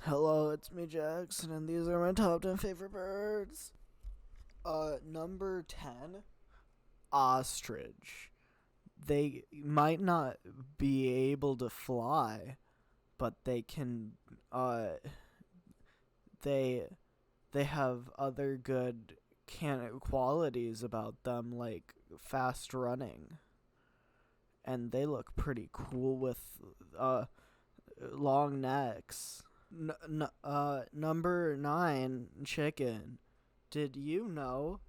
Hello, it's me, Jackson, and these are my top 10 favorite birds. Number 10, ostrich. They might not be able to fly, but they can, they have other good qualities about them, like fast running. And they look pretty cool with, long necks. Number 9, chicken. Did you know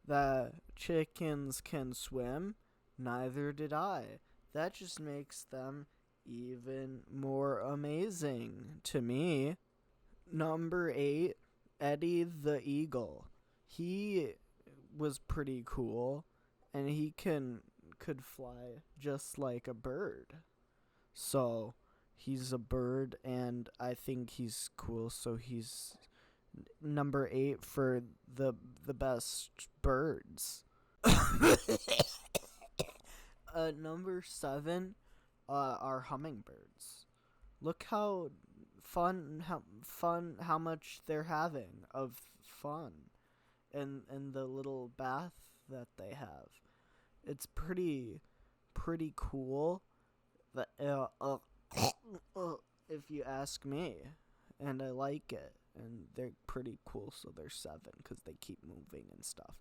that chickens can swim? Neither did I. That just makes them even more amazing to me. Number 8, Eddie the eagle. He was pretty cool, and he could fly just like a bird. So he's a bird, and I think he's cool, so he's number 8 for the best birds. Number 7 are hummingbirds. Look how how much they're having of fun in the little bath that they have. It's pretty cool. That if you ask me, and I like it, and they're pretty cool. So they're 7 because they keep moving and stuff,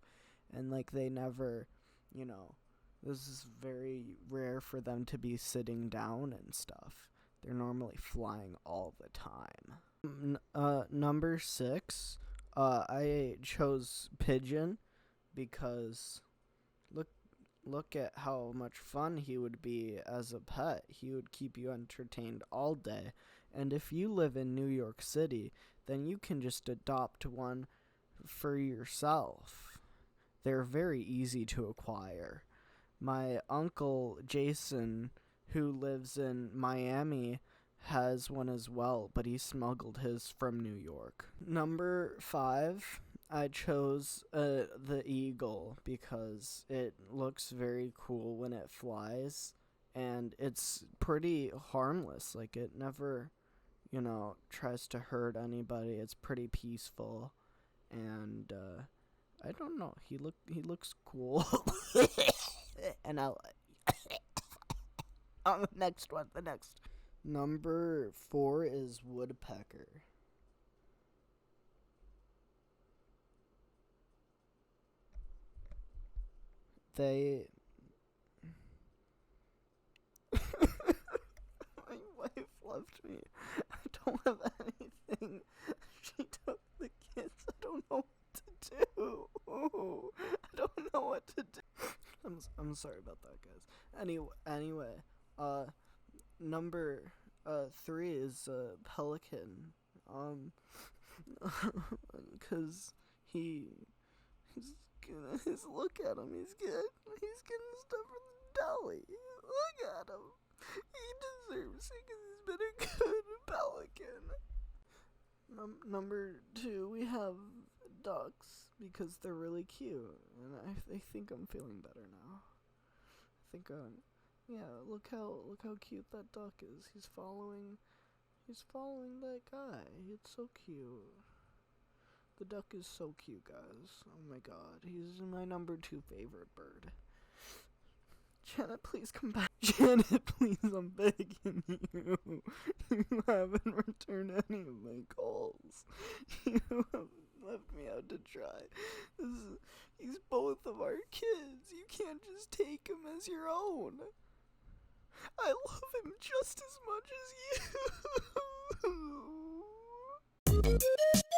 and like they never, this is very rare for them to be sitting down and stuff. They're normally flying all the time. Number 6, I chose pigeon because look at how much fun he would be as a pet. He would keep you entertained all day. And if you live in New York City, then you can just adopt one for yourself. They're very easy to acquire. My uncle Jason, who lives in Miami, has one as well, but he smuggled his from New York. Number 5, I chose the eagle because it looks very cool when it flies, and it's pretty harmless. Like, it never, tries to hurt anybody. It's pretty peaceful, and I don't know. He looks cool, and I. On the next one, the next. Number 4 is woodpecker. They... My wife left me. I don't have anything. She took the kids. I don't know what to do. I don't know what to do. I'm sorry about that, guys. Anyway, number 3 is pelican. Cause his look at him. He's getting stuff from the deli. Look at him. He deserves it because he's been a good pelican. Number 2, we have ducks because they're really cute, and I think I'm feeling better now. I think yeah. Look how cute that duck is. He's following that guy. It's so cute. The duck is so cute, guys. Oh my god, he's my number 2 favorite bird. Janet, please come back. Janet, please, I'm begging you. You haven't returned any of my calls. You have left me out to dry. He's both of our kids. You can't just take him as your own. I love him just as much as you.